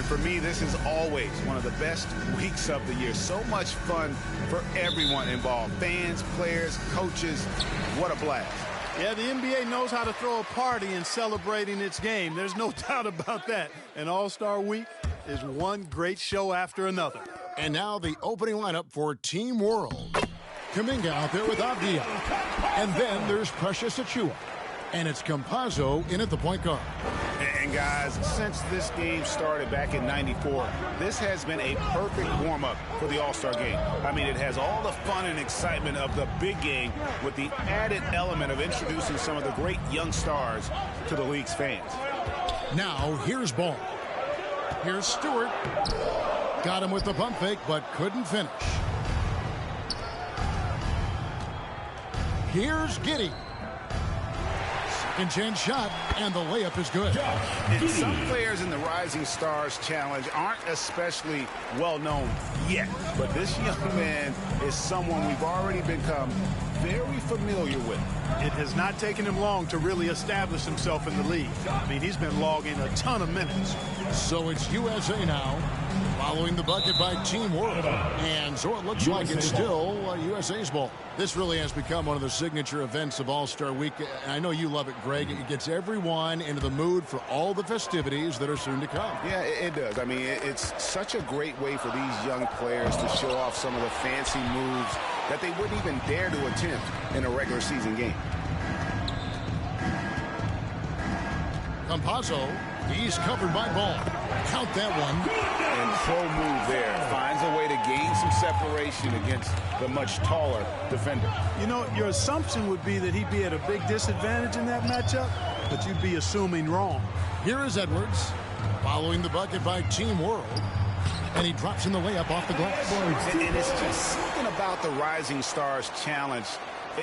for me, this is always one of the best weeks of the year. So much fun for everyone involved. Fans, players, coaches. What a blast. Yeah, the NBA knows how to throw a party in celebrating its game. There's no doubt about that. And All-Star Week is one great show after another. And now the opening lineup for Team World. Kuminga out there with Avdia. And then there's Precious Achiuwa. And it's Campazzo in at the point guard. And guys, since this game started back in '94, this has been a perfect warm-up for the All-Star game. I mean, it has all the fun and excitement of the big game with the added element of introducing some of the great young stars to the league's fans. Now, here's Ball. Here's Stewart. Got him with the pump fake, but couldn't finish. Here's Giddey. Second chance shot, and the layup is good. And some players in the Rising Stars Challenge aren't especially well known yet, but this young man is someone we've already become very familiar with. It has not taken him long to really establish himself in the league. I mean, he's been logging a ton of minutes. So it's USA now, following the bucket by Team World. And so it looks like it's still USA's ball. This really has become one of the signature events of All-Star Week. I know you love it, Greg. It gets everyone into the mood for all the festivities that are soon to come. Yeah, it does. I mean, it's such a great way for these young players to show off some of the fancy moves that they wouldn't even dare to attempt in a regular season game. Campazzo, he's covered by Ball. Count that one. And pro move there. Finds a way to gain some separation against the much taller defender. You know, your assumption would be that he'd be at a big disadvantage in that matchup, but you'd be assuming wrong. Here is Edwards, following the bucket by Team World. And he drops in the layup off the glass. And it's just something about the Rising Stars Challenge.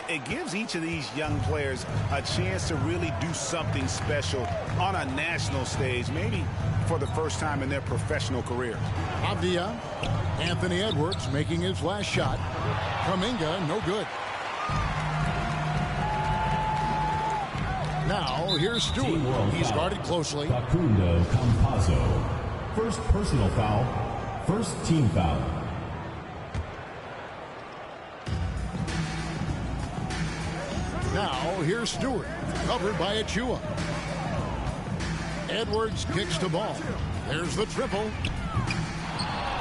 It gives each of these young players a chance to really do something special on a national stage, maybe for the first time in their professional career. Avdia, Anthony Edwards making his last shot. Kuminga, no good. Now, here's Stewart. He's guarded closely. Facundo Campazzo. First personal foul. First team foul. Now, here's Stewart, covered by Achiuwa. Edwards kicks the ball. There's the triple.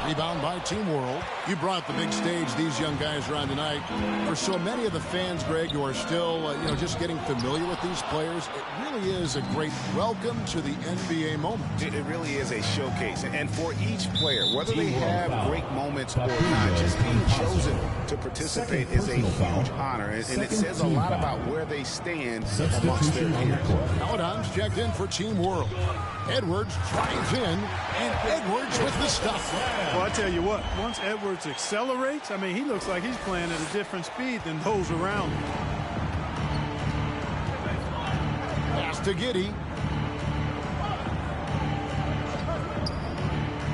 Rebound by Team World. You brought the big stage these young guys are on tonight. For so many of the fans, Greg, who are still, just getting familiar with these players, it really is a great welcome to the NBA moment. It really is a showcase. And for each player, whether they have great moments or not, just being chosen to participate is a huge honor. And it says a lot about where they stand amongst their peers. Paladon's checked in for Team World. Edwards drives in, and Edwards with the stuff. Well, I tell you what, once Edwards accelerates, I mean, he looks like he's playing at a different speed than those around him. Pass to Giddey.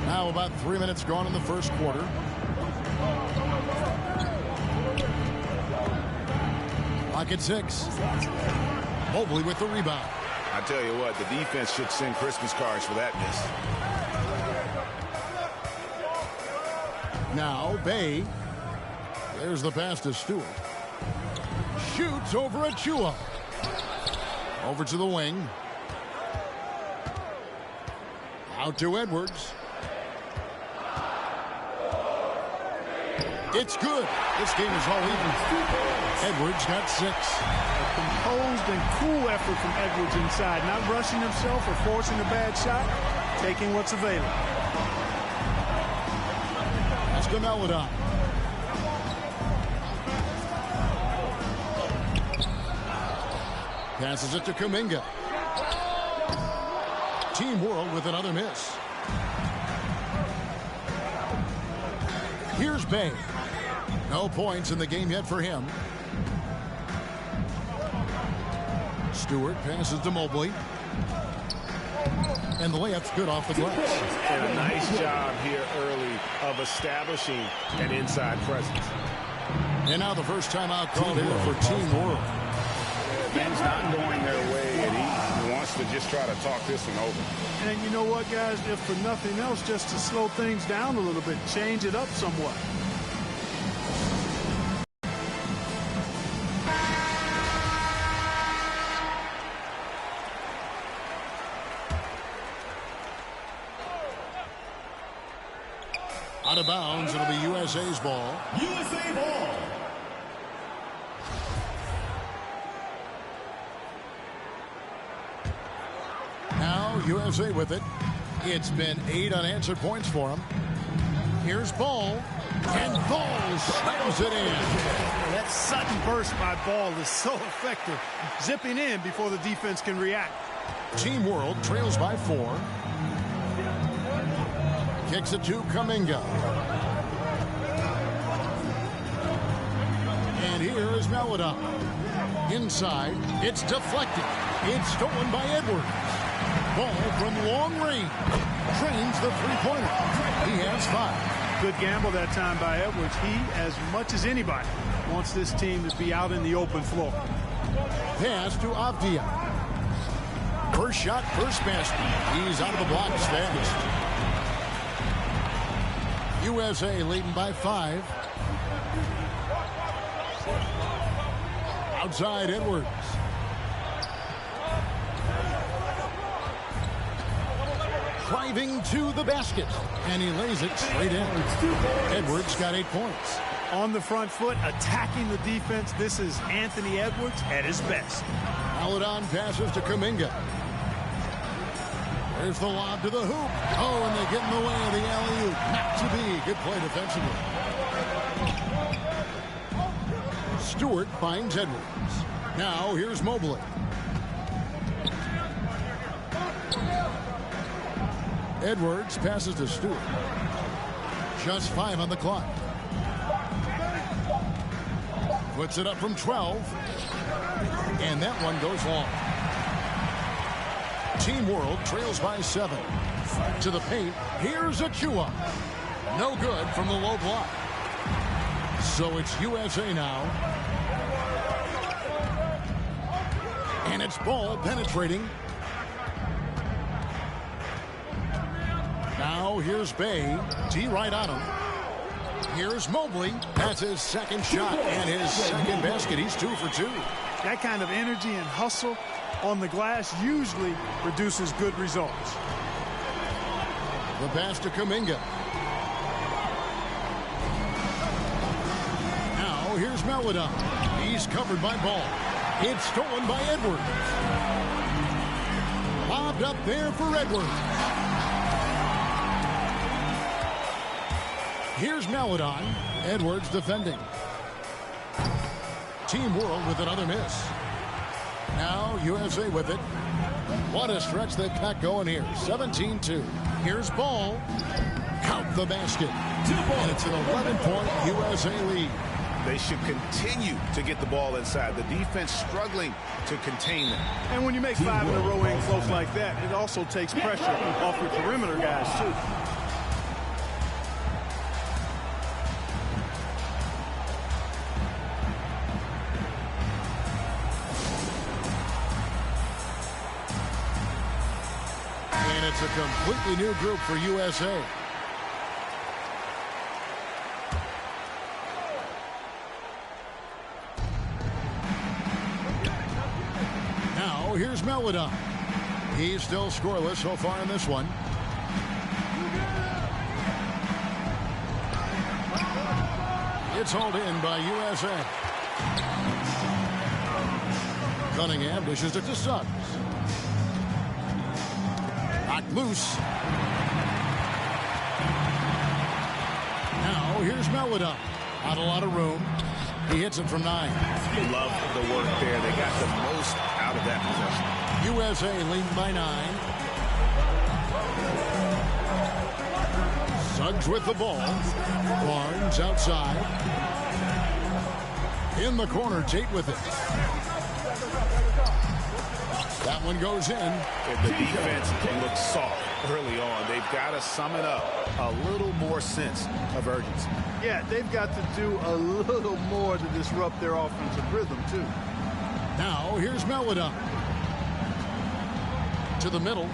Now about 3 minutes gone in the first quarter. Clock at 6. Mobley with the rebound. I tell you what, the defense should send Christmas cards for that miss. Now, Bay. There's the pass to Stewart. Shoots over Achiuwa. Over to the wing. Out to Edwards. It's good. This game is all even. Edwards got 6. A composed and cool effort from Edwards inside. Not rushing himself or forcing a bad shot. Taking what's available. That's Gameladon. Passes it to Kuminga. Team World with another miss. Here's Bay. No points in the game yet for him. Stewart passes to Mobley. And the layup's good off the glass. And a nice job here early of establishing an inside presence. And now the first time out called here for Team World. Things not going their way, and he wants to just try to talk this one over. And you know what, guys? If for nothing else, just to slow things down a little bit, change it up somewhat. Out of bounds, it'll be USA's ball. USA ball. Now USA with it. It's been 8 unanswered points for them. Here's Ball. And Ball slams it in. That sudden burst by Ball is so effective. Zipping in before the defense can react. Team World trails by 4. Kicks it to Kuminga. And here is Maladon. Inside, it's deflected. It's stolen by Edwards. Ball from long range. Trains the three-pointer. He has 5. Good gamble that time by Edwards. He, as much as anybody, wants this team to be out in the open floor. Pass to Avdia. First shot, first basket. He's out of the blocks fast. USA leading by 5. Outside Edwards. Driving to the basket. And he lays it straight in. Edwards got 8 points. On the front foot, attacking the defense. This is Anthony Edwards at his best. Maladon passes to Kuminga. There's the lob to the hoop. Oh, and they get in the way of the alley-oop. Not to be. Good play defensively. Stewart finds Edwards. Now here's Mobley. Edwards passes to Stewart. Just 5 on the clock. Puts it up from 12. And that one goes long. Team World trails by 7. To the paint. Here's Achua. No good from the low block. So it's USA now. And it's Ball penetrating. Now here's Bay. D right on him. Here's Mobley. That's his second shot and his second basket. He's 2 for 2. That kind of energy and hustle on the glass usually produces good results. The pass to Kuminga. Now here's Maladon. He's covered by Ball. It's stolen by Edwards. Lobbed up there for Edwards. Here's Maladon. Edwards defending. Team World with another miss. Now USA with it. What a stretch they've got going here. 17-2. Here's Ball. Count the basket. And it's an 11-point USA lead. They should continue to get the ball inside. The defense struggling to contain them. And when you make 5 in a row in close like that, it also takes pressure off your perimeter guys, too. And it's a completely new group for USA. Now here's Maladon. He's still scoreless so far in this one. It's hauled in by USA. Cunningham dishes it to Suggs. Knocked loose. Now here's Maladon. Not a lot of room. He hits it from 9. Love the work there. They got the most out of that possession. USA leading by 9. Suggs with the ball. Barnes outside. In the corner, Tate with it. That one goes in. And the defense looks soft early on. They've got to sum it up. A little more sense of urgency. Yeah, they've got to do a little more to disrupt their offensive rhythm, too. Now, here's Maladon. To the middle.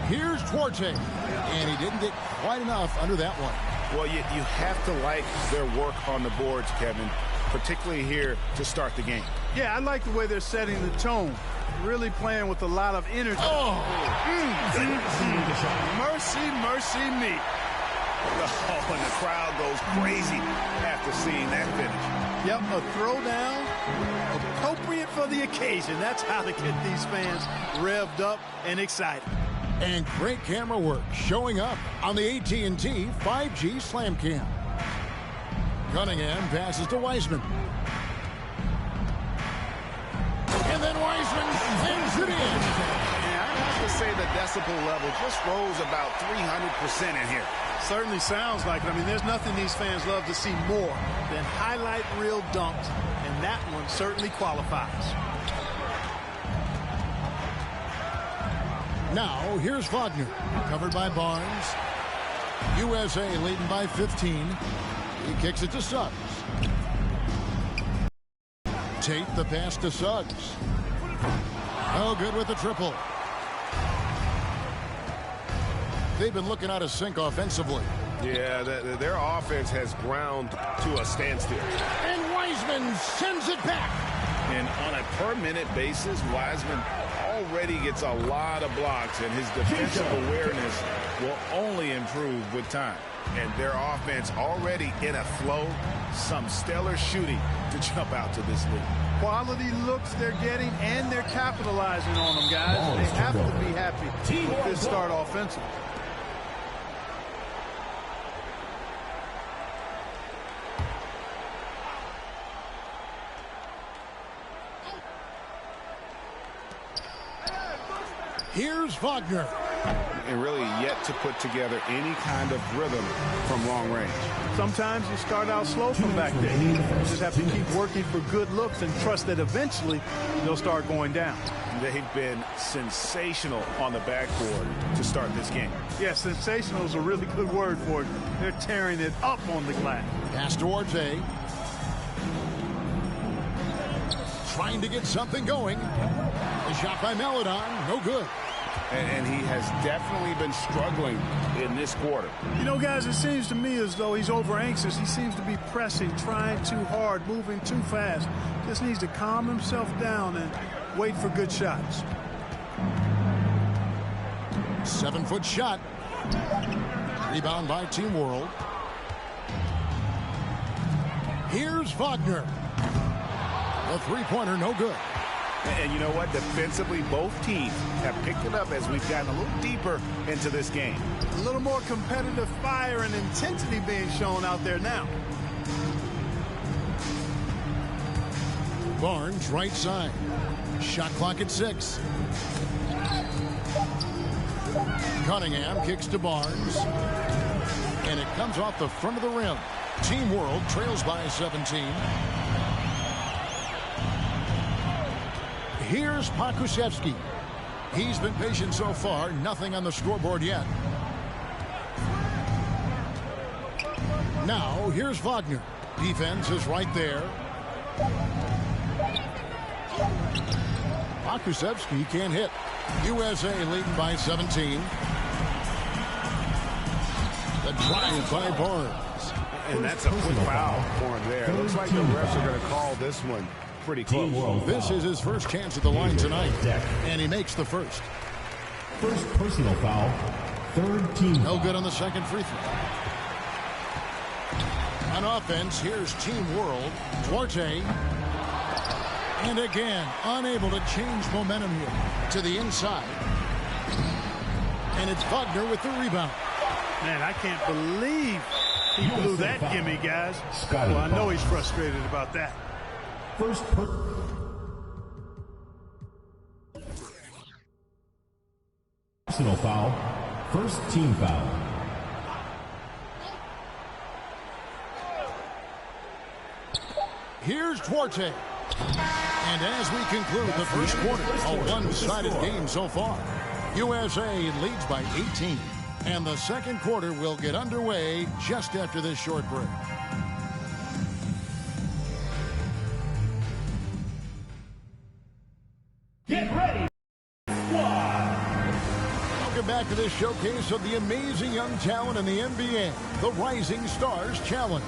Here's Duarte. And he didn't get quite enough under that one. Well, you have to like their work on the boards, Kevin, particularly here to start the game. Yeah, I like the way they're setting the tone. Really playing with a lot of energy. Oh! Mercy, mercy me. Oh, and the crowd goes crazy after seeing that finish. Yep, a throwdown appropriate for the occasion. That's how to get these fans revved up and excited. And great camera work showing up on the AT&T 5G Slam Cam. Cunningham passes to Wiseman. And then Wiseman sends it in. Yeah, I have to say the decibel level just rose about 300% in here. Certainly sounds like it. I mean, there's nothing these fans love to see more than highlight reel dunks, and that one certainly qualifies. Now, here's Wagner, covered by Barnes. USA leading by 15. He kicks it to Suggs. Tate the pass to Suggs. No good with the triple. They've been looking out of sync offensively. Yeah, their offense has ground to a standstill. And Wiseman sends it back. And on a per-minute basis, Wiseman already gets a lot of blocks, and his defensive awareness will only improve with time. And their offense already in a flow, some stellar shooting to jump out to this lead. Quality looks they're getting, and they're capitalizing on them, guys. They have to be happy with this start offensively. Here's Wagner. And really yet to put together any kind of rhythm from long range. Sometimes you start out slow from back there. You just have to keep working for good looks and trust that eventually they'll start going down. They've been sensational on the backboard to start this game. Yeah, sensational is a really good word for it. They're tearing it up on the glass. Pass to Duarte. Trying to get something going. A shot by Melodon, no good. And he has definitely been struggling in this quarter. You know, guys, it seems to me as though he's over anxious. He seems to be pressing, trying too hard, moving too fast. Just needs to calm himself down and wait for good shots. 7-foot shot. Rebound by Team World. Here's Wagner. The three-pointer, no good. And you know what? Defensively, both teams have picked it up as we've gotten a little deeper into this game. A little more competitive fire and intensity being shown out there now. Barnes, right side. Shot clock at 6. Cunningham kicks to Barnes. And it comes off the front of the rim. Team World trails by 17. Here's Pakusevsky. He's been patient so far. Nothing on the scoreboard yet. Now, here's Wagner. Defense is right there. Pakusevsky can't hit. USA leading by 17. The drive by Barnes. And that's a quick foul for him there. Looks like the refs are going to call this one pretty close. This is his first chance at the line tonight, and he makes the first. First personal foul, third team. No good on the second free throw. On offense, here's Team World. Duarte. And again, unable to change momentum here to the inside. And it's Wagner with the rebound. Man, I can't believe he blew that gimme, guys. Well, I know he's frustrated about that. First personal foul, first team foul. Here's Duarte. And as we conclude the first quarter, a one-sided game so far. USA leads by 18. And the second quarter will get underway just after this short break. Get ready. One. back to this showcase of the amazing young talent in the NBA, the Rising Stars Challenge.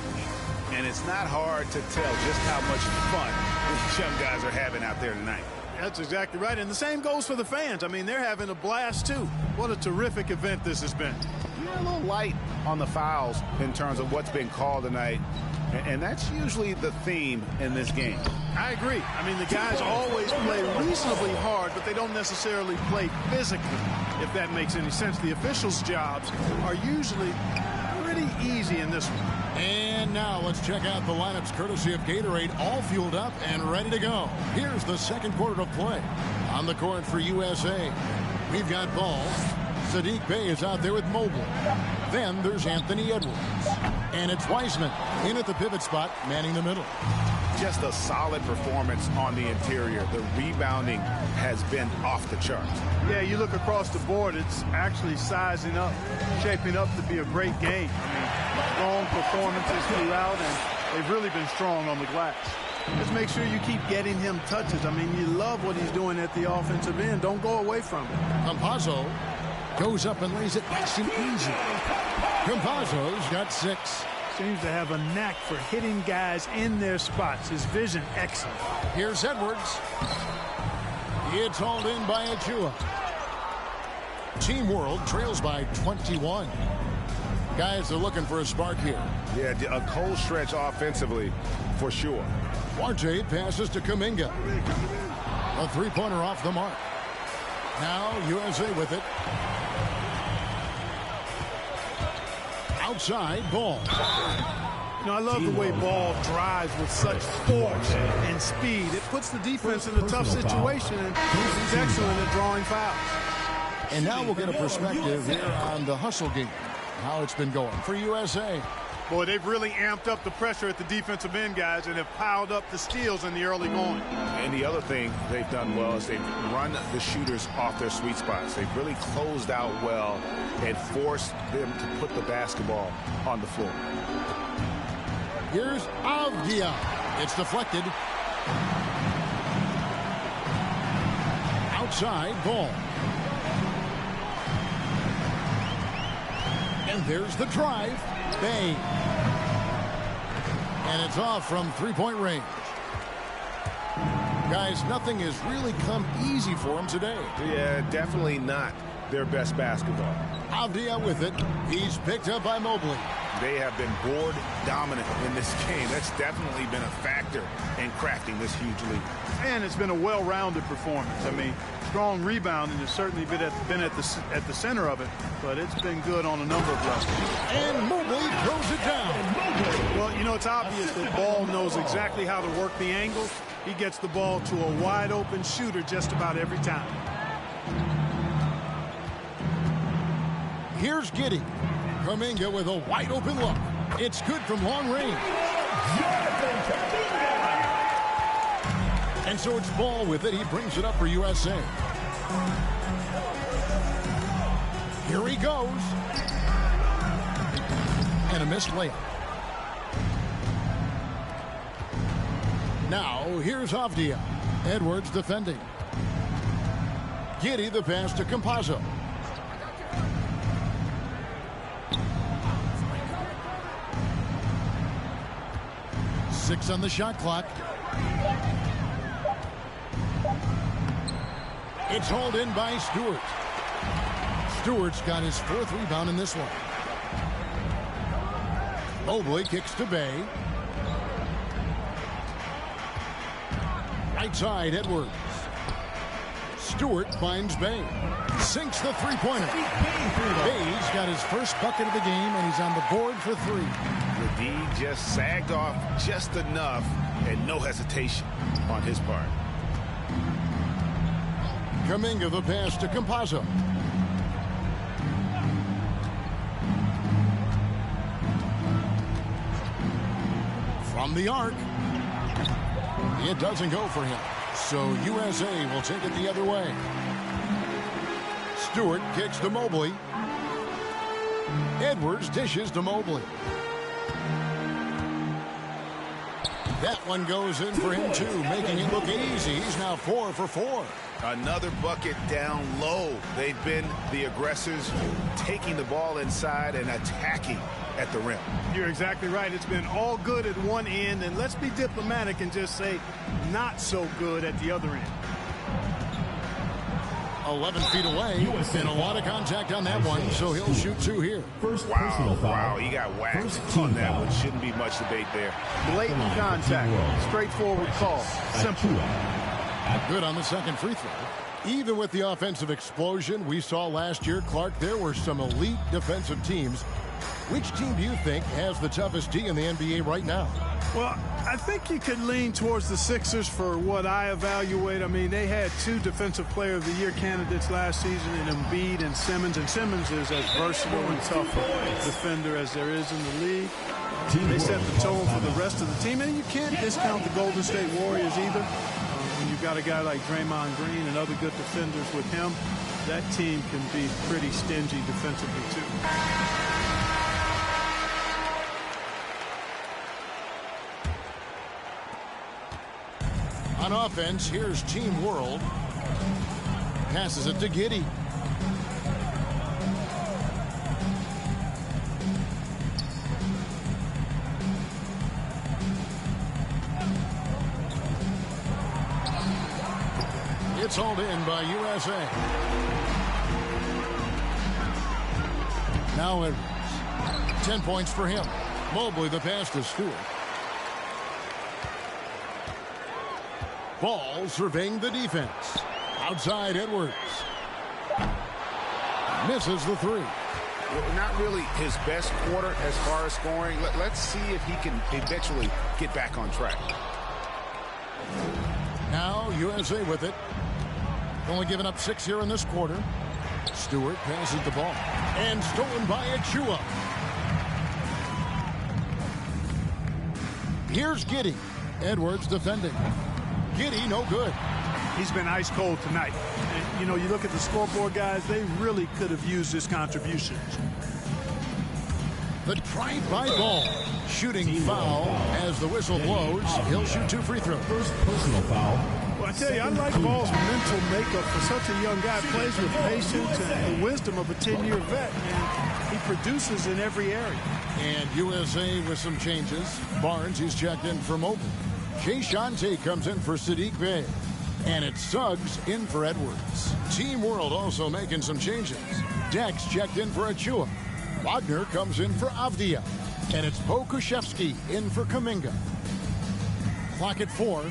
And it's not hard to tell just how much fun these young guys are having out there tonight. That's exactly right. And the same goes for the fans. I mean, they're having a blast, too. What a terrific event this has been. You're a little light on the fouls in terms of what's been called tonight. And that's usually the theme in this game. I agree. I mean, the guys always play reasonably hard, but they don't necessarily play physically, if that makes any sense. The officials' jobs are usually pretty easy in this one. And now let's check out the lineups courtesy of Gatorade, all fueled up and ready to go. Here's the second quarter of play. On the court for USA, we've got Ball. Sadiq Bey is out there with Mobley. Then there's Anthony Edwards. And it's Wiseman in at the pivot spot, manning the middle. Just a solid performance on the interior. The rebounding has been off the charts. Yeah, you look across the board, it's actually sizing up, shaping up to be a great game. I mean, strong performances throughout, and they've really been strong on the glass. Just make sure you keep getting him touches. I mean, you love what he's doing at the offensive end. Don't go away from it. Campazzo goes up and lays it nice and easy. Campazzo's got 6. Seems to have a knack for hitting guys in their spots. His vision, excellent. Here's Edwards. It's hauled in by Achua. Team World trails by 21. Guys are looking for a spark here. Yeah, a cold stretch offensively for sure. Duarte passes to Kuminga. A three-pointer off the mark. Now USA with it. Outside, Ball. You know, I love the way Ball drives with such force and speed. It puts the defense in a tough situation, and he's excellent at drawing fouls. And now we'll get a perspective here on the hustle game, how it's been going for USA. Boy, they've really amped up the pressure at the defensive end, guys, and have piled up the steals in the early going. And the other thing they've done well is they've run the shooters off their sweet spots. They've really closed out well and forced them to put the basketball on the floor. Here's Avdia. It's deflected. Outside, Ball. And there's the drive. Bang. And it's off from three-point range. Guys, nothing has really come easy for them today. Yeah, definitely not their best basketball. Avdia with it. He's picked up by Mobley. They have been board dominant in this game. That's definitely been a factor in crafting this huge lead. And it's been a well-rounded performance. I mean, strong rebounding has certainly been at the center of it, but it's been good on a number of levels. And Mobley throws it down. Well, you know, it's obvious that Ball knows exactly how to work the angles. He gets the ball to a wide-open shooter just about every time. Here's Giddey. Kuminga with a wide-open look. It's good from long range. And so it's Ball with it. He brings it up for USA. Here he goes. And a missed layup. Now, here's Avdia. Edwards defending. Giddey the pass to Campazzo. Six on the shot clock. It's hauled in by Stewart. Stewart's got his 4th rebound in this one. Mobley kicks to Bey. Right side, Edwards. Stewart finds Bey. Sinks the three-pointer. Bey's got his first bucket of the game, and he's on the board for 3. The D just sagged off just enough, and no hesitation on his part. Kuminga the pass to Campazzo. From the arc. It doesn't go for him. So USA will take it the other way. Stewart kicks to Mobley. Edwards dishes to Mobley. That one goes in for him, too, making it look easy. He's now 4 for 4. Another bucket down low. They've been the aggressors, taking the ball inside and attacking at the rim. You're exactly right. It's been all good at one end, and let's be diplomatic and just say not so good at the other end. 11 feet away, and a lot of contact on that one, so he'll shoot 2 here. First personal foul. Wow, he got whacked on that one. Shouldn't be much debate there. Blatant contact. Straightforward call. Simple. Good on the second free throw. Even with the offensive explosion we saw last year, Clark, there were some elite defensive teams. Which team do you think has the toughest D in the NBA right now? Well, I think you could lean towards the Sixers for what I evaluate. I mean, they had 2 Defensive Player of the Year candidates last season in Embiid and Simmons. And Simmons is as versatile and tough a defender as there is in the league. They set the tone for the rest of the team. And you can't discount the Golden State Warriors either. When you've got a guy like Draymond Green and other good defenders with him, that team can be pretty stingy defensively, too. On offense, here's Team World. Passes it to Giddey. It's hauled in by USA. Now Edwards. 10 points for him. Mobley the pass to Stewart. Ball surveying the defense. Outside Edwards. Misses the 3. Well, not really his best quarter as far as scoring. Let's see if he can eventually get back on track. Now USA with it. Only giving up 6 here in this quarter. Stewart passes the ball. And stolen by Achua. Here's Giddey. Edwards defending. Giddey, no good. He's been ice cold tonight. And, you know, you look at the scoreboard, guys, they really could have used his contributions. The drive by Ball. Shooting foul as the whistle blows. He'll shoot 2 free throws. First personal foul. Well, I tell you, I like Ball's mental makeup for such a young guy. Plays with patience and the wisdom of a 10-year vet, and he produces in every area. And USA with some changes. Barnes, he's checked in for Mobley. Jay Shante comes in for Sadiq Bey. And it's Suggs in for Edwards. Team World also making some changes. Dex checked in for Achua. Wagner comes in for Avdia. And it's Pokuševski in for Kuminga. Clock at 4.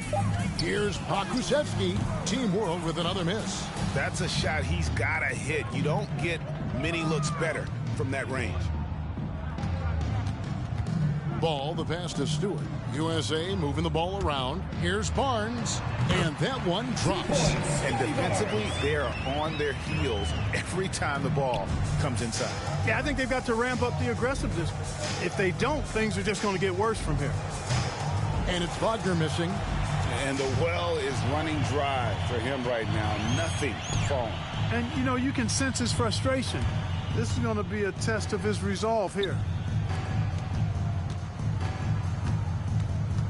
Here's Pokusevski. Team World with another miss. That's a shot he's got to hit. You don't get many looks better from that range. Ball, the pass to Stewart. USA moving the ball around. Here's Barnes. And that one drops. And defensively, they are on their heels every time the ball comes inside. Yeah, I think they've got to ramp up the aggressiveness. If they don't, things are just going to get worse from here. And it's Wagner missing. And the well is running dry for him right now. Nothing falling. And, you know, you can sense his frustration. This is going to be a test of his resolve here.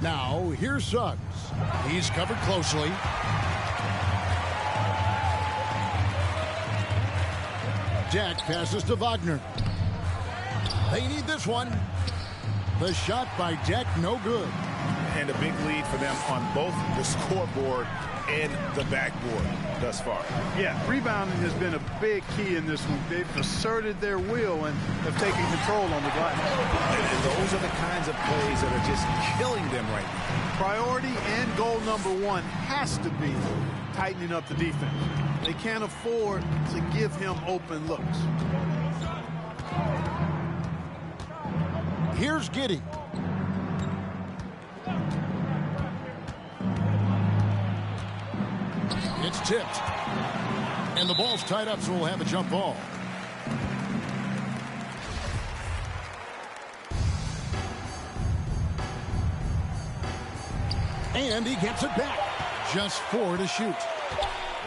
Now, here's Suggs. He's covered closely. Jack passes to Wagner. They need this one. The shot by Deck, no good. And a big lead for them on both the scoreboard and the backboard thus far. Yeah, rebounding has been a big key in this one. They've asserted their will and have taken control on the glass. And those are the kinds of plays that are just killing them right now. Priority and goal number 1 has to be tightening up the defense. They can't afford to give him open looks. Here's Giddey. It's tipped. And the ball's tied up, so we'll have a jump ball. And he gets it back. Just 4 to shoot.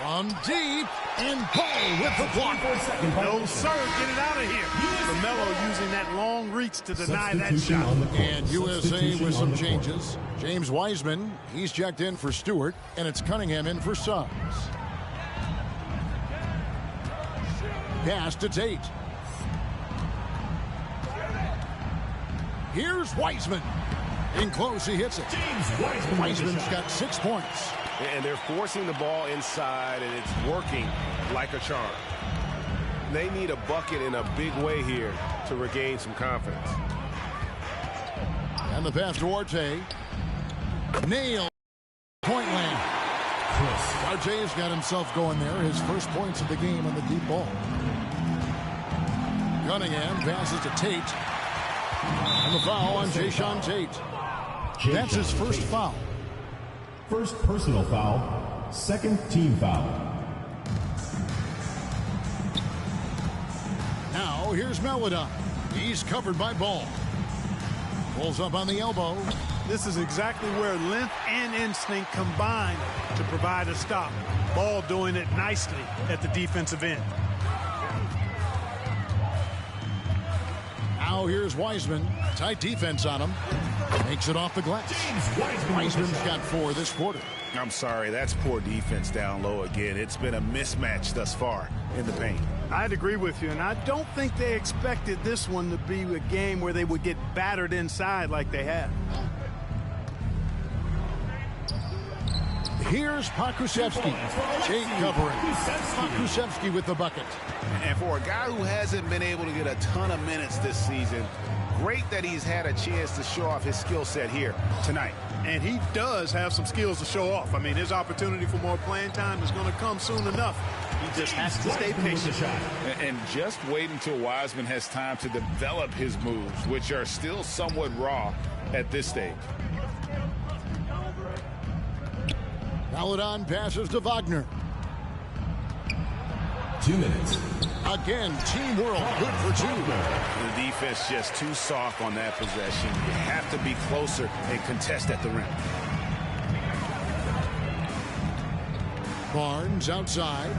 From deep. And Ball with the block. No, sir. Get it out of here. LaMelo using that long reach to deny that shot. And USA with some changes. James Wiseman, he's checked in for Stewart, and it's Cunningham in for Suggs. Pass to Tate. Here's Wiseman. In close, he hits it. Wiseman's got 6 points. And they're forcing the ball inside, and it's working like a charm. They need a bucket in a big way here to regain some confidence. And the pass to Arte. Nail. Point land. Arte's got himself going there. His first points of the game on the deep ball. Cunningham passes to Tate. And the foul on Jayshawn Tate. That's his first foul. First personal foul, second team foul. Now here's Melodon. He's covered by Ball. Pulls up on the elbow. This is exactly where length and instinct combine to provide a stop. Ball doing it nicely at the defensive end. Now here's Wiseman. Tight defense on him. Makes it off the glass. Wiseman's got 4 this quarter. I'm sorry, that's poor defense down low again. It's been a mismatch thus far in the paint. I'd agree with you, and I don't think they expected this one to be a game where they would get battered inside like they have. Here's Pokusevski. Tate covering. Pokusevski with the bucket. And for a guy who hasn't been able to get a ton of minutes this season, great that he's had a chance to show off his skill set here tonight. And he does have some skills to show off. I mean, his opportunity for more playing time is going to come soon enough. He just has to stay patient. And just wait until Wiseman has time to develop his moves, which are still somewhat raw at this stage. Melodon passes to Wagner. 2 minutes. Again, Team World good for 2. The defense just too soft on that possession. You have to be closer and contest at the rim. Barnes outside.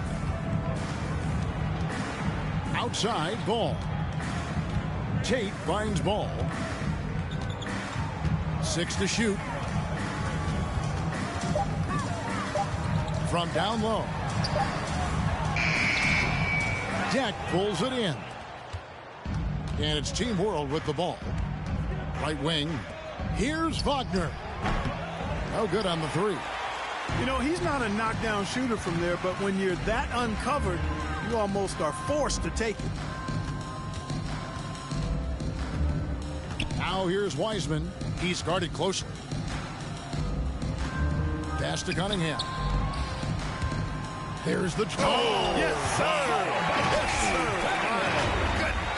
Outside, Ball. Tate finds Ball. 6 to shoot. From down low. Deck pulls it in. And it's Team World with the ball. Right wing. Here's Wagner. No good on the 3. You know, he's not a knockdown shooter from there, but when you're that uncovered, you almost are forced to take it. Now here's Wiseman. He's guarded closely. Pass to Cunningham. There's the draw. Oh, yes, sir.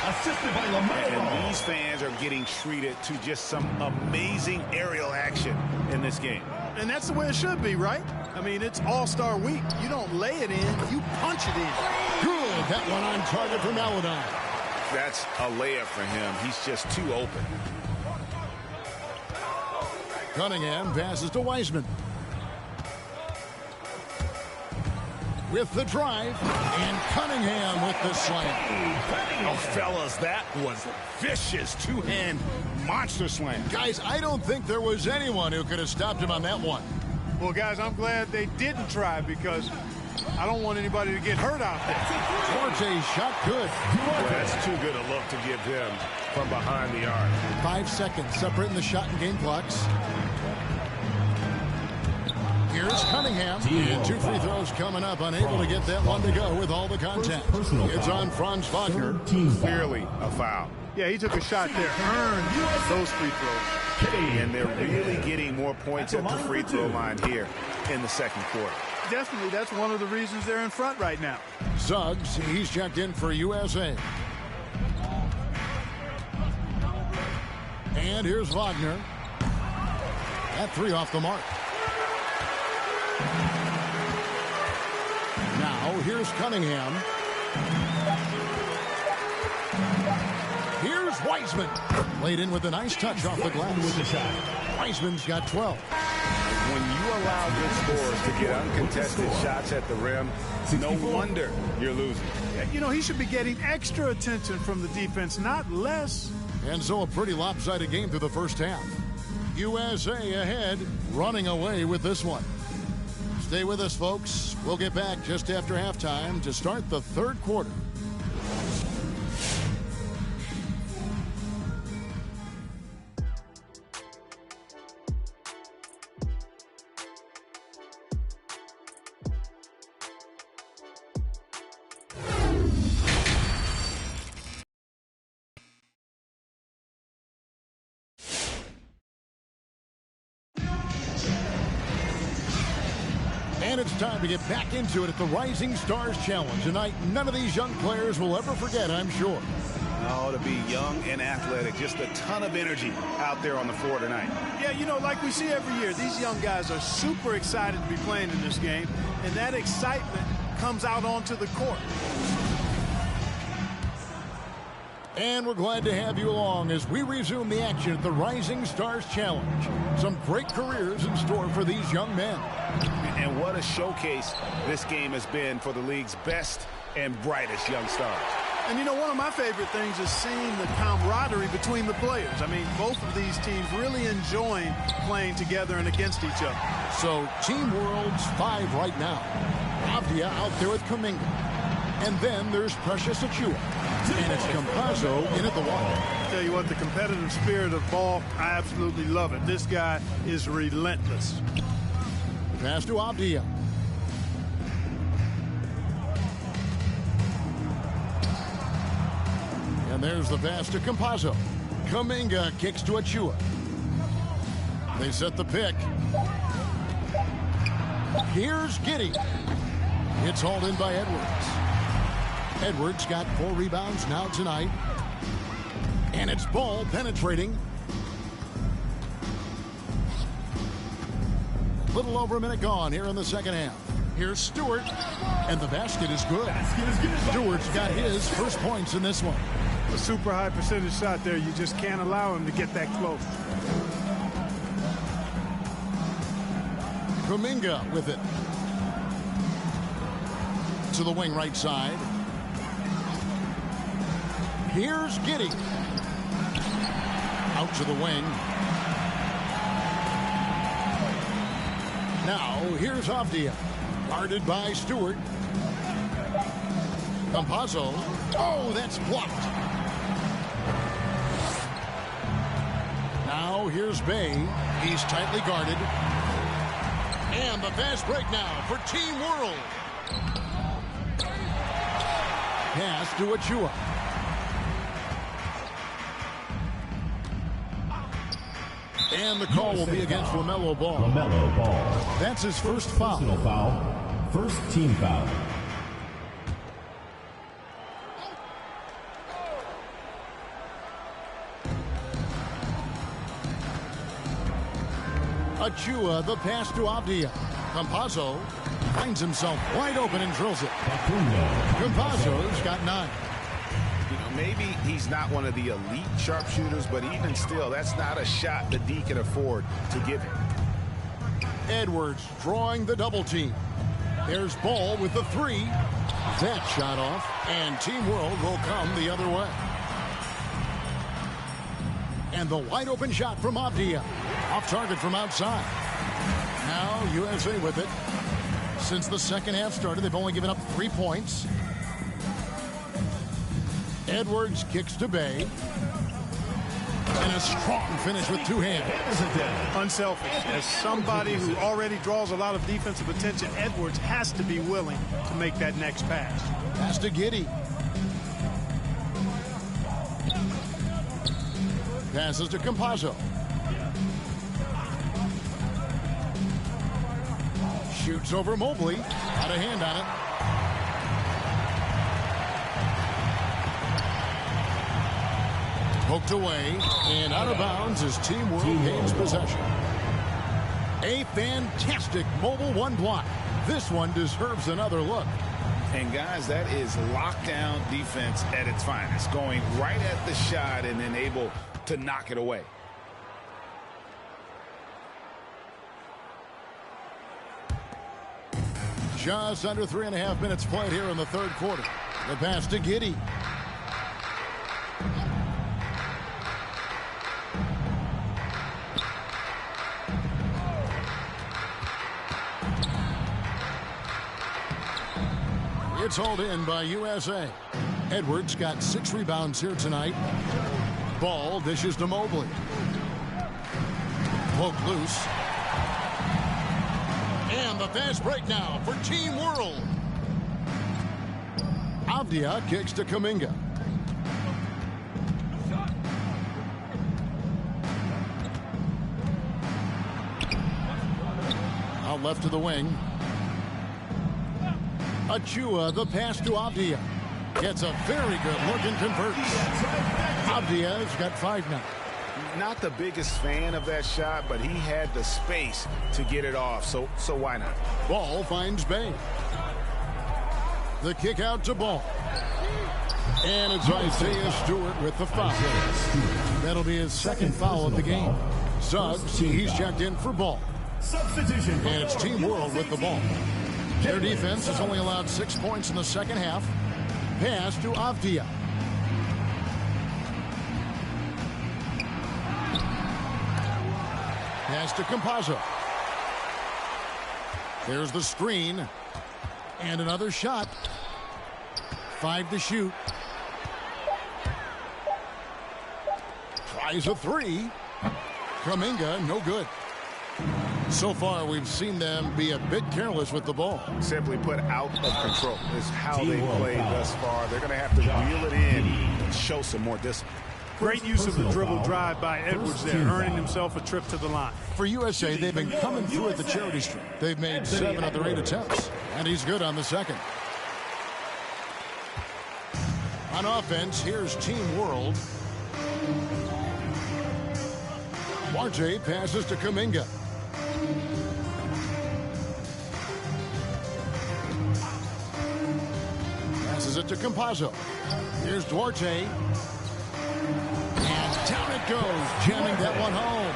Assisted by LaMelo. And these fans are getting treated to just some amazing aerial action in this game. And that's the way it should be, right? I mean, it's All-Star Week. You don't lay it in, you punch it in. Good. That one on target for Melodon. That's a layup for him. He's just too open. Cunningham passes to Wiseman. With the drive, and Cunningham with the slam. Oh, fellas, that was vicious two-hand monster slam. Guys, I don't think there was anyone who could have stopped him on that one. Well, guys, I'm glad they didn't try because I don't want anybody to get hurt out there. Forte's shot good. Well, that's too good a look to give him from behind the arc. 5 seconds separating the shot and game clocks. Here's Cunningham. And 2 free throws coming up. Unable to get that one to go with all the contact. It's on Franz Wagner. Clearly a foul. Yeah, he took a shot there. Earned those free throws. And they're really getting more points at the free throw line here in the second quarter. Definitely, that's one of the reasons they're in front right now. Suggs, he's checked in for USA. And here's Wagner. That 3 off the mark. Now, here's Cunningham. Here's Wiseman. Laid in with a nice touch off the glass. Wiseman's got 12. When you allow good scorers to get uncontested shots at the rim, no wonder you're losing. You know, he should be getting extra attention from the defense, not less. And so a pretty lopsided game through the first half. USA ahead, running away with this one. Stay with us, folks. We'll get back just after halftime to start the third quarter. And it's time to get back into it at the Rising Stars Challenge. Tonight, none of these young players will ever forget, I'm sure. Oh, to be young and athletic, just a ton of energy out there on the floor tonight. Yeah, you know, like we see every year, these young guys are super excited to be playing in this game, and that excitement comes out onto the court. And we're glad to have you along as we resume the action at the Rising Stars Challenge. Some great careers in store for these young men. And what a showcase this game has been for the league's best and brightest young stars. And, you know, one of my favorite things is seeing the camaraderie between the players. I mean, both of these teams really enjoying playing together and against each other. So, Team World's 5 right now. Avdia out there with Kuminga. And then there's Precious Achiuwa. And it's Campazzo in at the wall. Tell you what, the competitive spirit of ball, I absolutely love it. This guy is relentless. Pass to Avdia. And there's the pass to Campazzo. Kuminga kicks to Achiuwa. They set the pick. Here's Giddey. It's hauled in by Edwards. Edwards got 4 rebounds now tonight. And it's Ball penetrating. Little over a minute gone here in the second half. Here's Stewart. And the basket is good. Stewart's got his first points in this one. A super high percentage shot there. You just can't allow him to get that close. Kuminga with it. To the wing right side. Here's Giddey. Out to the wing. Now, here's Avdia. Guarded by Stewart. Campazzo. Oh, that's blocked. Now, here's Bay. He's tightly guarded. And the fast break now for Team World. Pass to Achiuwa. And the call will be against LaMelo Ball. LaMelo Ball. That's his first foul. Personal foul. First team foul. Achiuwa, the pass to Avdia. Campazzo finds himself wide open and drills it. Campazzo's got 9. You know, maybe he's not one of the elite sharpshooters, but even still, that's not a shot the D can afford to give him. Edwards drawing the double team. There's Ball with the 3. That shot off, and Team World will come the other way. And the wide open shot from Avdia. Off target from outside. Now USA with it. Since the second half started, they've only given up 3 points. Edwards kicks to Bay. And a strong finish with 2 hands. Unselfish. As somebody who already draws a lot of defensive attention, Edwards has to be willing to make that next pass. Pass to Giddey. Passes to Campazzo. Shoots over Mobley. Got a hand on it. Poked away and out of bounds as Team World gains possession. A fantastic mobile 1 block. This one deserves another look. And guys, that is lockdown defense at its finest. Going right at the shot and then able to knock it away. Just under 3.5 minutes played here in the third quarter. The pass to Giddey. It's hauled in by USA. Edwards got 6 rebounds here tonight. Ball dishes to Mobley. Poke loose. And the fast break now for Team World. Avdia kicks to Kuminga. Out left to the wing. Achua, the pass to Avdia. Gets a very good look and converts. Avdia's got 5 now. Not the biggest fan of that shot, but he had the space to get it off, so why not? Ball finds Bay. The kick out to Ball. And it's Isaiah Stewart with the foul. That'll be his second foul of the game. Suggs, he's checked in for Ball. Substitution. And it's Team World with the ball. Their defense has only allowed 6 points in the second half. Pass to Avdia. Pass to Campazzo. There's the screen. And another shot. 5 to shoot. Tries a 3. Kuminga, no good. So far, we've seen them be a bit careless with the ball. Simply put, out of control is how they played thus far. They're going to have to reel it in and show some more discipline. Great use of the dribble drive by Edwards there, earning himself a trip to the line. For USA, they've been coming through at the charity stripe. They've made 7 of their 8 attempts, and he's good on the second. On offense, here's Team World. Duarte passes to Kuminga. Passes it to Campazzo. Here's Duarte. And down it goes, jamming that one home.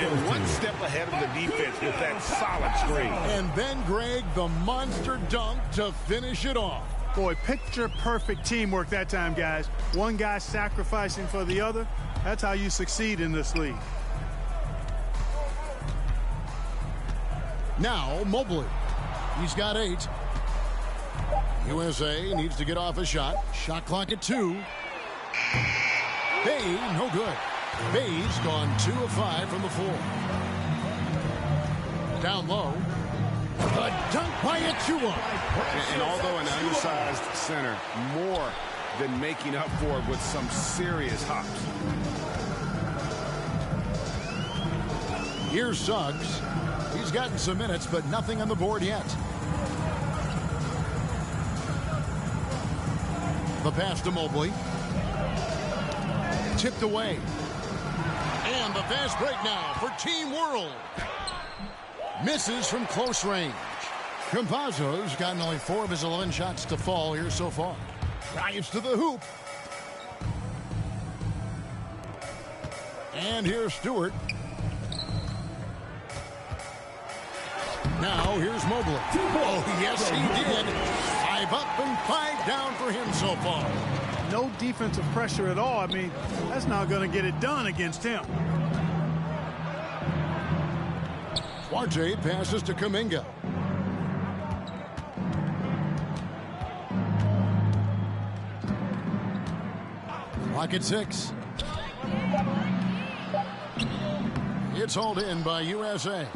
And one step ahead of the defense with that solid screen. And then, Greg, the monster dunk to finish it off. Boy, picture-perfect teamwork that time, guys. One guy sacrificing for the other. That's how you succeed in this league. Now, Mobley. He's got 8. USA needs to get off a shot. Shot clock at 2. Bay, no good. Bay's gone 2 of 5 from the floor. Down low. A dunk by Achua. And although an undersized center, more than making up for it with some serious hops. Here's Suggs. He's gotten some minutes, but nothing on the board yet. The pass to Mobley. Tipped away. And the fast break now for Team World. Misses from close range. Campazzo's gotten only 4 of his 11 shots to fall here so far. Drives to the hoop. And here's Stewart. Now here's Mobley. Oh, yes, he did. 5 up and 5 down for him so far. No defensive pressure at all. I mean, that's not going to get it done against him. Duarte passes to Kuminga. Clock at 6. It's hauled in by USA.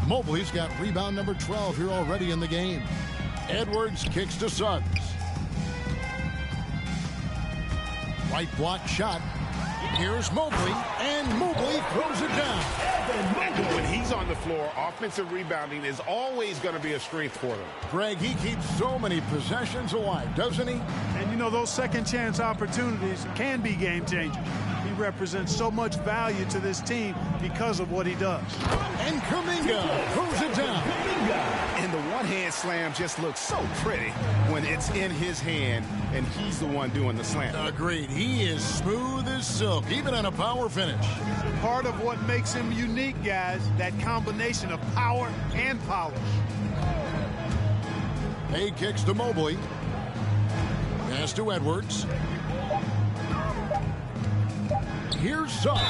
Mobley's got rebound number 12 here already in the game. Edwards kicks to Suggs. Right block shot. Here's Mobley, and Mobley throws it down. When he's on the floor, offensive rebounding is always going to be a strength for them. Greg, he keeps so many possessions alive, doesn't he? And you know, those second chance opportunities can be game changers. He represents so much value to this team because of what he does. And Kuminga throws it down. And the one-hand slam just looks so pretty when it's in his hand and he's the one doing the slam. Agreed. He is smooth as silk, even on a power finish. Part of what makes him unique, guys, that combination of power and polish. He kicks to Mobley. Pass to Edwards. Here's Suggs.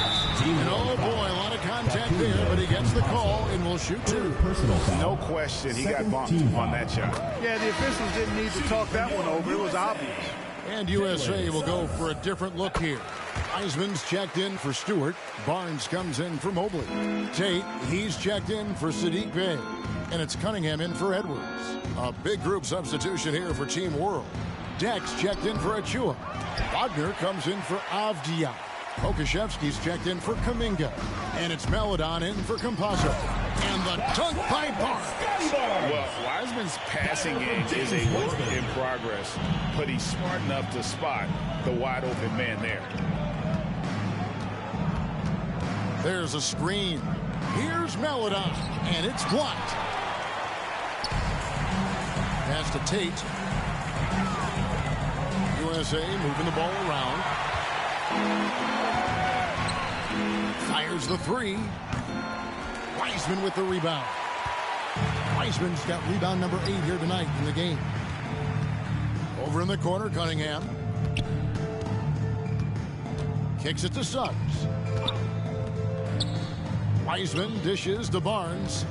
And oh boy, a lot of contact there, but he gets the call and will shoot two. No question, he got bumped on that shot. Yeah, the officials didn't need to talk that one over. It was obvious. And USA will go for a different look here. Wiseman's checked in for Stewart. Barnes comes in for Mobley. Tate, he's checked in for Sadiq Bey. And it's Cunningham in for Edwards. A big group substitution here for Team World. Dex checked in for Achua. Wagner comes in for Avdia. Okashevsky's checked in for Kuminga. And it's Melodon in for Campazzo. And the dunk by Barnes. Well, Wiseman's passing game is a work in progress, but he's smart enough to spot the wide open man there. There's a screen. Here's Melodon. And it's blocked. Pass to Tate. USA moving the ball around. Fires the three. Wiseman with the rebound. Wiseman's got rebound number 8 here tonight in the game. Over in the corner, Cunningham. Kicks it to Suggs. Wiseman dishes to Barnes.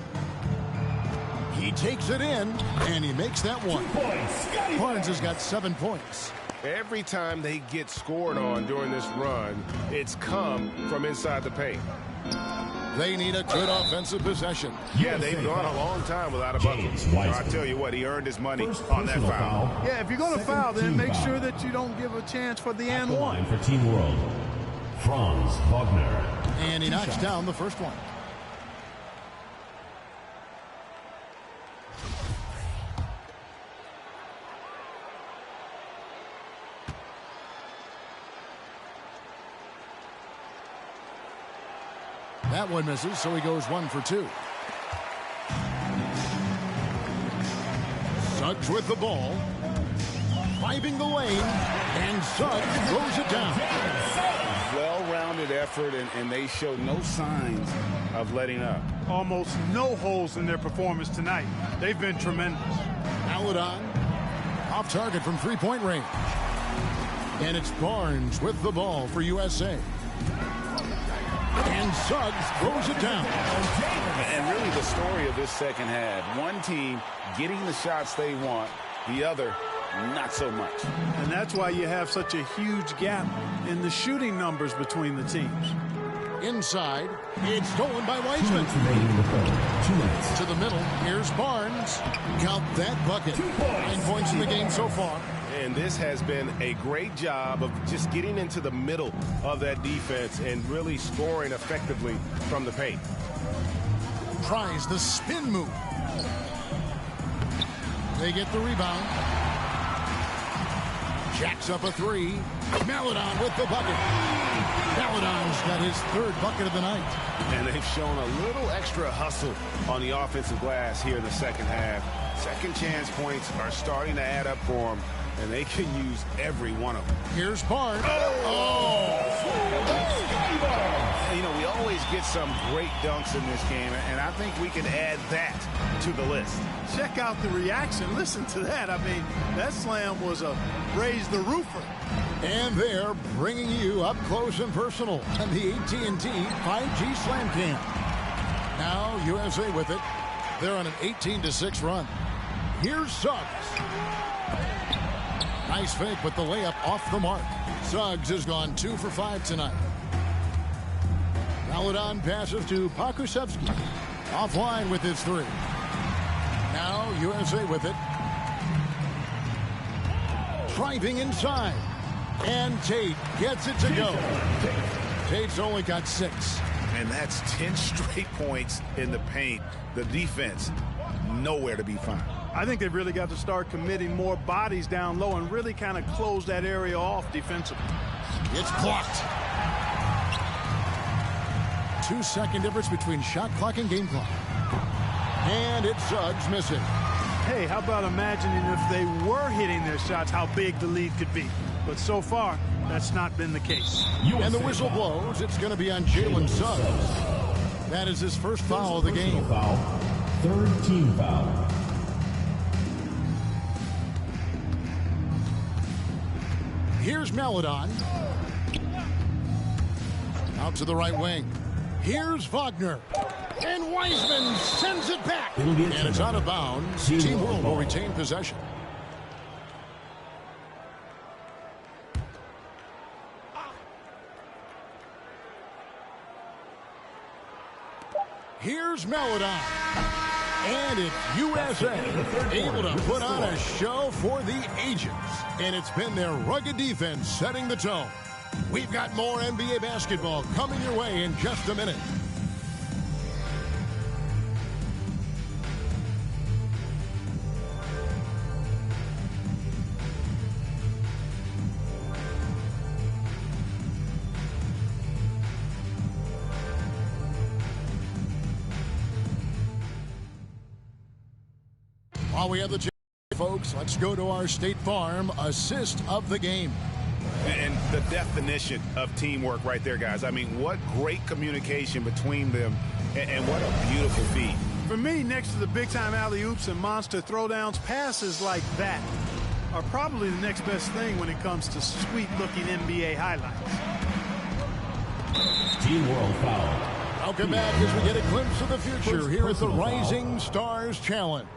He takes it in, and he makes that one. Barnes has got 7 points. Every time they get scored on during this run, it's come from inside the paint. They need a good offensive possession. Yeah, they've gone a long time without a bucket. So I tell you what, he earned his money on that foul. Yeah, if you're going to foul, then make sure that you don't give a chance for the and one. For Team World, Franz Wagner. And he knocks down the first one. That one misses, so he goes 1 for 2. Suggs with the ball. Driving the lane. And Suggs throws it down. Well-rounded effort, and they show no signs of letting up. Almost no holes in their performance tonight. They've been tremendous. Melodon off target from three-point range. And it's Barnes with the ball for USA. And Suggs throws it down. And really the story of this second half, one team getting the shots they want, the other not so much. And that's why you have such a huge gap in the shooting numbers between the teams. Inside, it's stolen by Wiseman. To the middle, here's Barnes. Count that bucket. 9 points in the game so far. And this has been a great job of just getting into the middle of that defense and really scoring effectively from the paint. Tries the spin move. They get the rebound. Jacks up a three. Melodon with the bucket. Melodon's got his 3rd bucket of the night. And they've shown a little extra hustle on the offensive glass here in the second half. Second chance points are starting to add up for them, and they can use every one of them. Here's Barnes. You know, we always get some great dunks in this game, and I think we can add that to the list. Check out the reaction. Listen to that. I mean, that slam was a raise the roofer. And they're bringing you up close and personal on the AT&T 5G Slam Cam. Now USA with it. They're on an 18-6 run. Here's Suggs. Nice fake, but the layup off the mark. Suggs has gone 2 for 5 tonight. Melodon passes to Pokusevski. Offline with his 3. Now USA with it. Driving inside. And Tate gets it to go. Tate's only got 6. And that's 10 straight points in the paint. The defense, nowhere to be found. I think they've really got to start committing more bodies down low and really kind of close that area off defensively. It's blocked. 2-second difference between shot clock and game clock. And it's Suggs missing. Hey, how about imagining if they were hitting their shots, how big the lead could be. But so far, that's not been the case. And the whistle blows. It's going to be on Jalen Suggs. That is his first foul of the game. Foul. 3rd team foul. Here's Meladon. Out to the right wing. Here's Wagner. And Wiseman sends it back. And it's out of bounds. Team World will retain possession. Here's Meladon. And it's USA able to put on a show for the ages. And it's been their rugged defense setting the tone. We've got more NBA basketball coming your way in just a minute. While we have the chance, folks, let's go to our State Farm assist of the game. And the definition of teamwork right there, guys. I mean, what great communication between them, and what a beautiful feed. For me, next to the big-time alley-oops and monster throwdowns, passes like that are probably the next best thing when it comes to sweet-looking NBA highlights. Team World foul. Welcome back as we get a glimpse of the future here at the Rising Stars Challenge.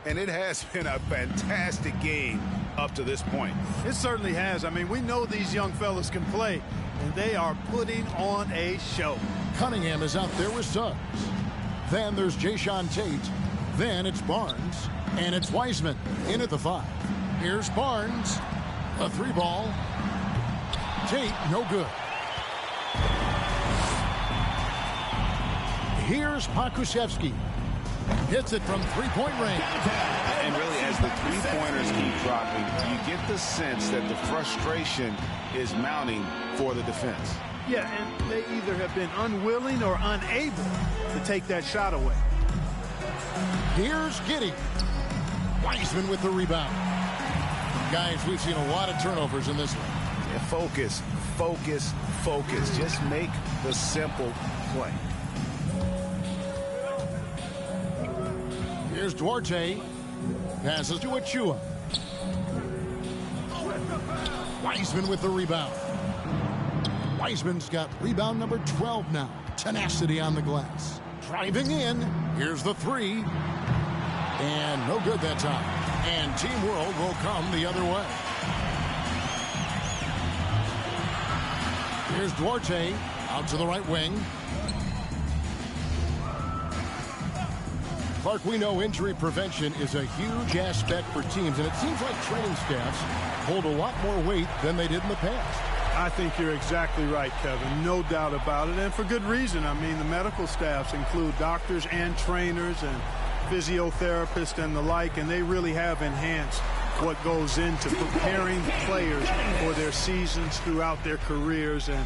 And it has been a fantastic game up to this point. It certainly has. I mean, we know these young fellas can play, and they are putting on a show. Cunningham is out there with Suggs. Then there's Jayshawn Tate. Then it's Barnes. And it's Wiseman in at the 5. Here's Barnes. A 3-ball. Tate, no good. Here's Pokusevski. Hits it from three-point range. And really, as the three-pointers keep dropping, you get the sense that the frustration is mounting for the defense. Yeah, and they either have been unwilling or unable to take that shot away. Here's Giddey. Wiseman with the rebound. Guys, we've seen a lot of turnovers in this one. Yeah, focus, focus, focus. Just make the simple play. Here's Duarte. Passes to Achua. Wiseman with the rebound. Wiseman's got rebound number 12 now. Tenacity on the glass. Driving in. Here's the 3. And no good that time. And Team World will come the other way. Here's Duarte. Out to the right wing. Clark, we know injury prevention is a huge aspect for teams, and it seems like training staffs hold a lot more weight than they did in the past. I think you're exactly right, Kevin. No doubt about it, and for good reason. I mean, the medical staffs include doctors and trainers and physiotherapists and the like, and they really have enhanced what goes into preparing players for their seasons throughout their careers, and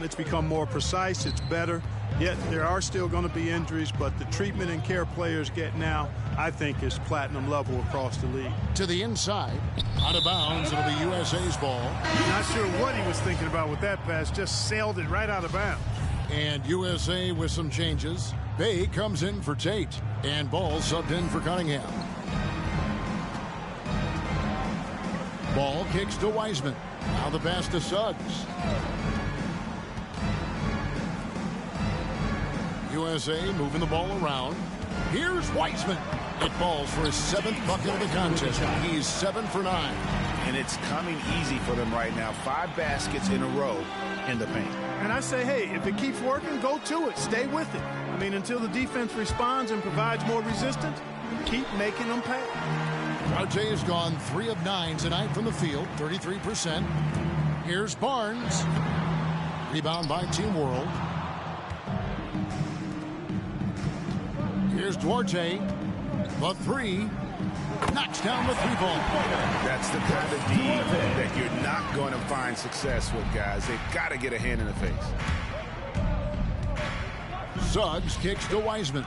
it's become more precise. It's better. Yet there are still going to be injuries, but the treatment and care players get now, I think, is platinum level across the league. To the inside, out of bounds, it'll be USA's ball. Not sure what he was thinking about with that pass, just sailed it right out of bounds. And USA with some changes. Bay comes in for Tate, and Ball subbed in for Cunningham. Ball kicks to Wiseman. Now the pass to Suggs. USA moving the ball around. Here's Wiseman. It falls for his 7th bucket of the contest. He's 7 for 9. And it's coming easy for them right now. 5 baskets in a row in the paint. And I say, hey, if it keeps working, go to it. Stay with it. I mean, until the defense responds and provides more resistance, keep making them pay. Duarte has gone 3 of 9 tonight from the field, 33%. Here's Barnes. Rebound by Team World. Here's Duarte. The 3. Knocks down the 3-ball. That's the kind of D that you're not going to find success with, guys. They've got to get a hand in the face. Suggs kicks to Wiseman.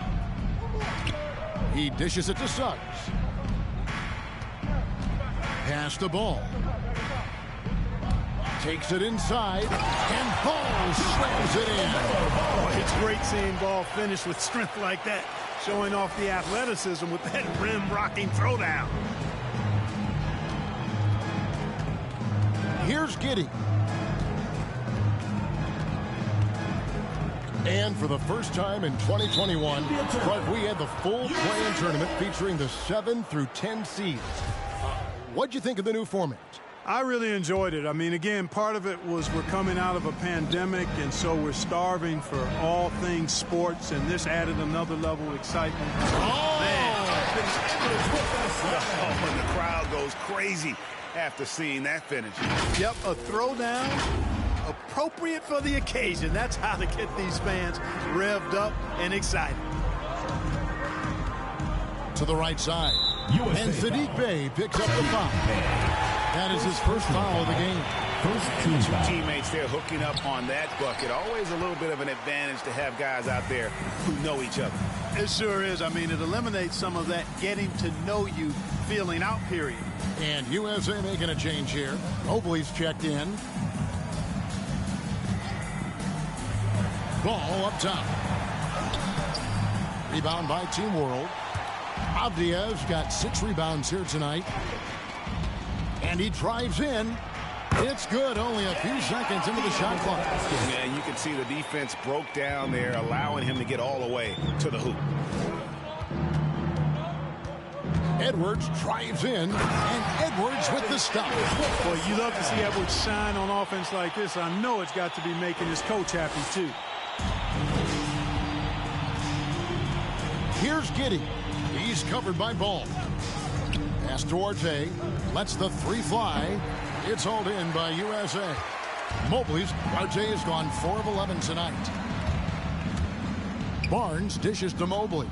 He dishes it to Suggs. Pass the ball. Takes it inside, and Ball slams it in. Oh, it's great seeing Ball finish with strength like that, showing off the athleticism with that rim-rocking throwdown. Here's Giddey. And for the first time in 2021, Clark, we had the full play-in tournament featuring the 7 through 10 seeds. What'd you think of the new format? I really enjoyed it. I mean, again, part of it was we're coming out of a pandemic, and so we're starving for all things sports, and this added another level of excitement. Oh, man. Oh, and the crowd goes crazy after seeing that finish. Yep, a throwdown appropriate for the occasion. That's how to get these fans revved up and excited. To the right side. And Sadiq Bey picks up the foul. That is his first foul of the game. And two teammates there hooking up on that bucket. Always a little bit of an advantage to have guys out there who know each other. It sure is. I mean, it eliminates some of that getting to know you feeling out period. And USA making a change here. Mobley's checked in. Ball up top. Rebound by Team World. Avdia's got 6 rebounds here tonight. And he drives in. It's good. Only a few seconds into the shot clock. Yeah, you can see the defense broke down there, allowing him to get all the way to the hoop. Edwards drives in, and Edwards with the stop. Well, you love to see Edwards shine on offense like this. I know it's got to be making his coach happy, too. Here's Giddey. He's covered by Ball. Pass to Arte. Lets the 3 fly. It's hauled in by USA. Mobley's Arte has gone 4 of 11 tonight. Barnes dishes to Mobley.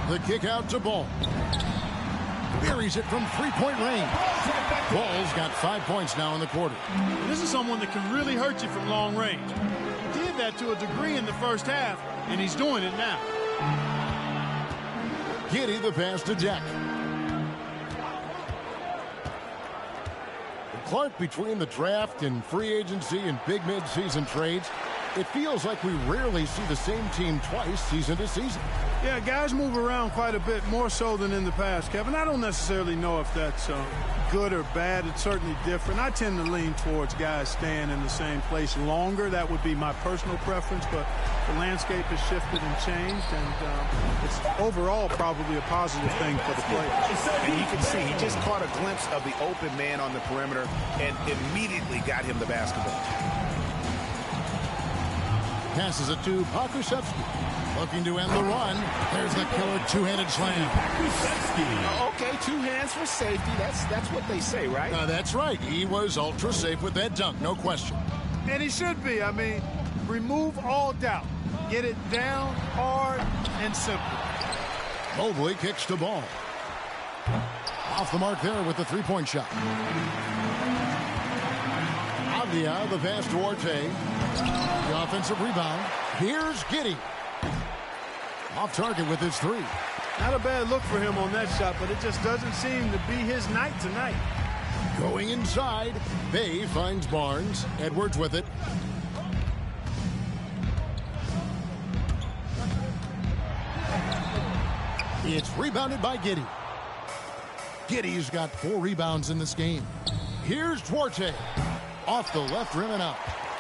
The kick out to Ball. Buries it from 3-point range. Ball's got 5 points now in the quarter. This is someone that can really hurt you from long range. He did that to a degree in the first half, and he's doing it now. Giddey the pass to Jack. Clark, between the draft and free agency and big mid-season trades, it feels like we rarely see the same team twice season to season. Yeah, guys move around quite a bit, more so than in the past, Kevin. I don't necessarily know if that's good or bad. It's certainly different. I tend to lean towards guys staying in the same place longer. That would be my personal preference, but the landscape has shifted and changed, and it's overall probably a positive thing for the players. And you can see he just caught a glimpse of the open man on the perimeter and immediately got him the basketball. Passes it to Pokusevski. Looking to end the run. There's the killer two-handed slam. Okay, 2 hands for safety. That's what they say, right? That's right. He was ultra safe with that dunk, no question. And he should be. I mean, remove all doubt. Get it down, hard, and simple. Mobley kicks to Ball. Off the mark there with the 3-point shot. Avdia, the pass to Arte. The offensive rebound. Here's Giddey. Off target with his 3. Not a bad look for him on that shot, but it just doesn't seem to be his night tonight. Going inside. Bey finds Barnes. Edwards with it. It's rebounded by Giddey. Giddey's got 4 rebounds in this game. Here's Duarte. Off the left rim and out.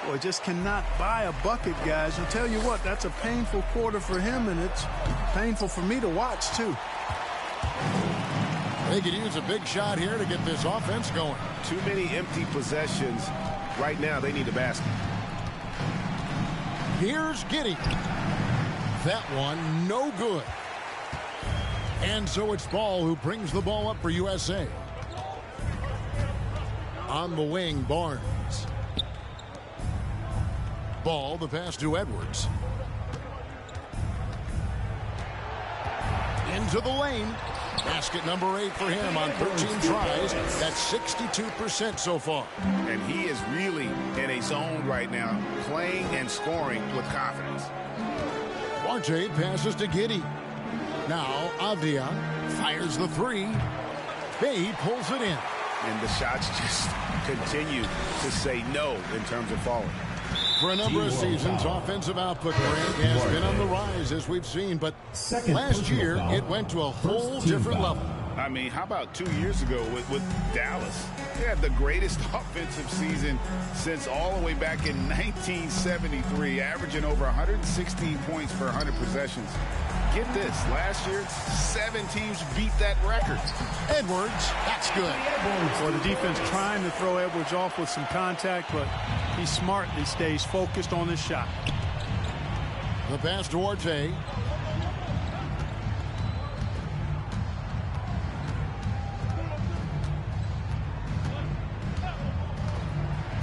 Boy, just cannot buy a bucket, guys. And tell you what, that's a painful quarter for him, and it's painful for me to watch, too. They could use a big shot here to get this offense going. Too many empty possessions. Right now, they need a basket. Here's Giddey. That one, no good. And so it's Ball who brings the ball up for USA. On the wing, Barnes. Ball, the pass to Edwards. Into the lane. Basket number 8 for him on 13 tries. That's 62% so far. And he is really in a zone right now, playing and scoring with confidence. Duarte passes to Giddey. Now Avdia fires the 3. Bey pulls it in. And the shots just continue to say no in terms of falling. For a number of seasons, offensive output, Grant, has been on the rise, as we've seen. But last year, it went to a whole different level. I mean, how about 2 years ago with Dallas? They had the greatest offensive season since all the way back in 1973, averaging over 116 points per 100 possessions. Get this, last year, 7 teams beat that record. Edwards, that's good. Well, the defense trying to throw Edwards off with some contact, but he smartly stays focused on his shot. The pass to Duarte.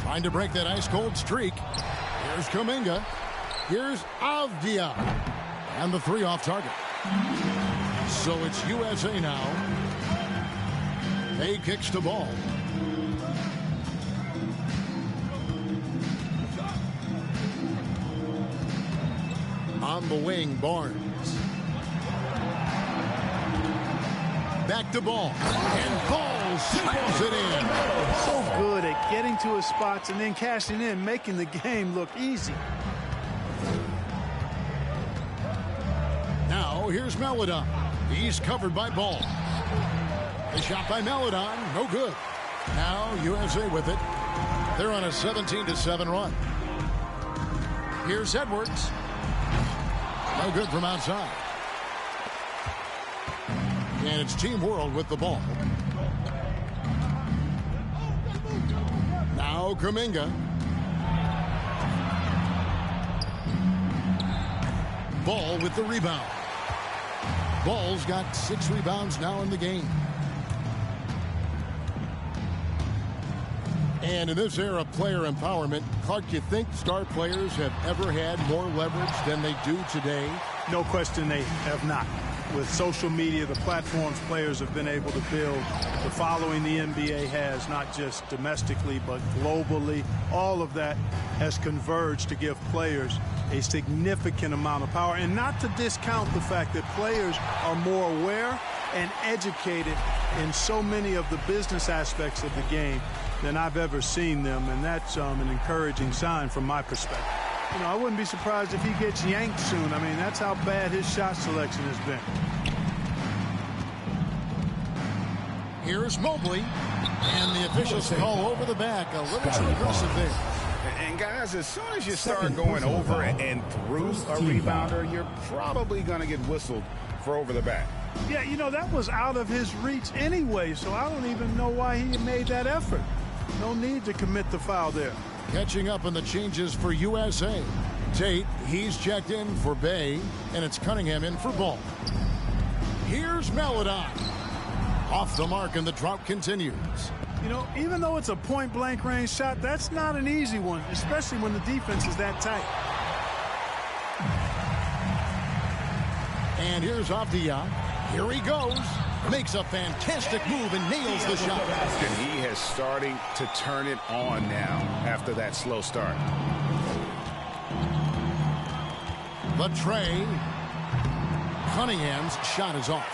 Trying to break that ice-cold streak. Here's Kuminga. Here's Avdia. And the 3 off target. So it's USA now. They kicks the ball. On the wing, Barnes. Back to ball. And Ball slams it in. So good at getting to his spots and then cashing in, making the game look easy. Now here's Melodon. He's covered by Ball. The shot by Melodon, no good. Now USA with it. They're on a 17-7 run. Here's Edwards. No good from outside. And it's Team World with the ball. Now Kuminga. Ball with the rebound. Ball's got 6 rebounds now in the game. And in this era of player empowerment, Clark, you think star players have ever had more leverage than they do today? No question they have not. With social media, the platforms players have been able to build, the following the NBA has, not just domestically, but globally, all of that has converged to give players a significant amount of power. And not to discount the fact that players are more aware and educated in so many of the business aspects of the game than I've ever seen them. And that's an encouraging sign from my perspective. You know, I wouldn't be surprised if he gets yanked soon. I mean, that's how bad his shot selection has been. Here's Mobley. And the officials call over the back. A little too aggressive there. And guys, as soon as you start going over and through a rebounder, you're probably going to get whistled for over the back. Yeah, you know, that was out of his reach anyway, so I don't even know why he made that effort. No need to commit the foul there. Catching up on the changes for USA. Tate, he's checked in for Bay, and it's Cunningham in for Ball. Here's Melodon. Off the mark, and the drought continues. You know, even though it's a point-blank range shot, that's not an easy one, especially when the defense is that tight. And here's Avdia. Here he goes. Makes a fantastic move and nails the shot. And he is starting to turn it on now after that slow start. The tray. Cunningham's shot is off.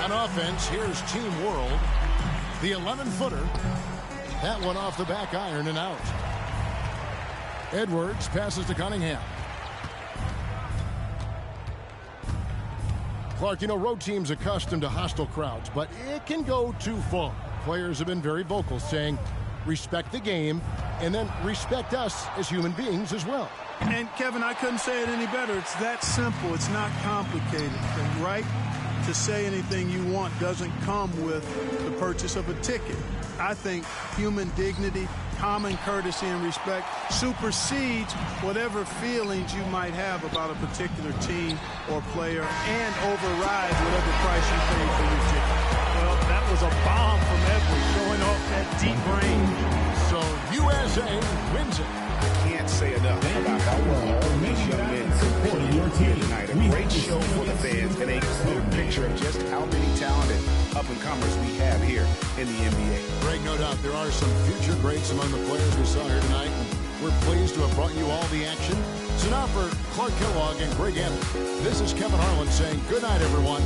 On offense, here's Team World. The 11-footer. That one off the back iron and out. Edwards passes to Cunningham. Clark, you know, road teams accustomed to hostile crowds, but it can go too far. Players have been very vocal, saying, respect the game, and then respect us as human beings as well. And, Kevin, I couldn't say it any better. It's that simple. It's not complicated. The right to say anything you want doesn't come with the purchase of a ticket. I think human dignity, common courtesy and respect supersedes whatever feelings you might have about a particular team or player and overrides whatever price you pay for your ticket. Well, that was a bomb from Edwards going off that deep range. So USA wins it. I can't say enough about how well all these young men supported your team tonight. A great show for the fans and a clear picture of just how many talented up-and-comers we have here in the NBA. Greg, no doubt there are some future greats among the players we saw here tonight. We're pleased to have brought you all the action. So now for Clark Kellogg and Greg Anthony, this is Kevin Harlan saying good night, everyone.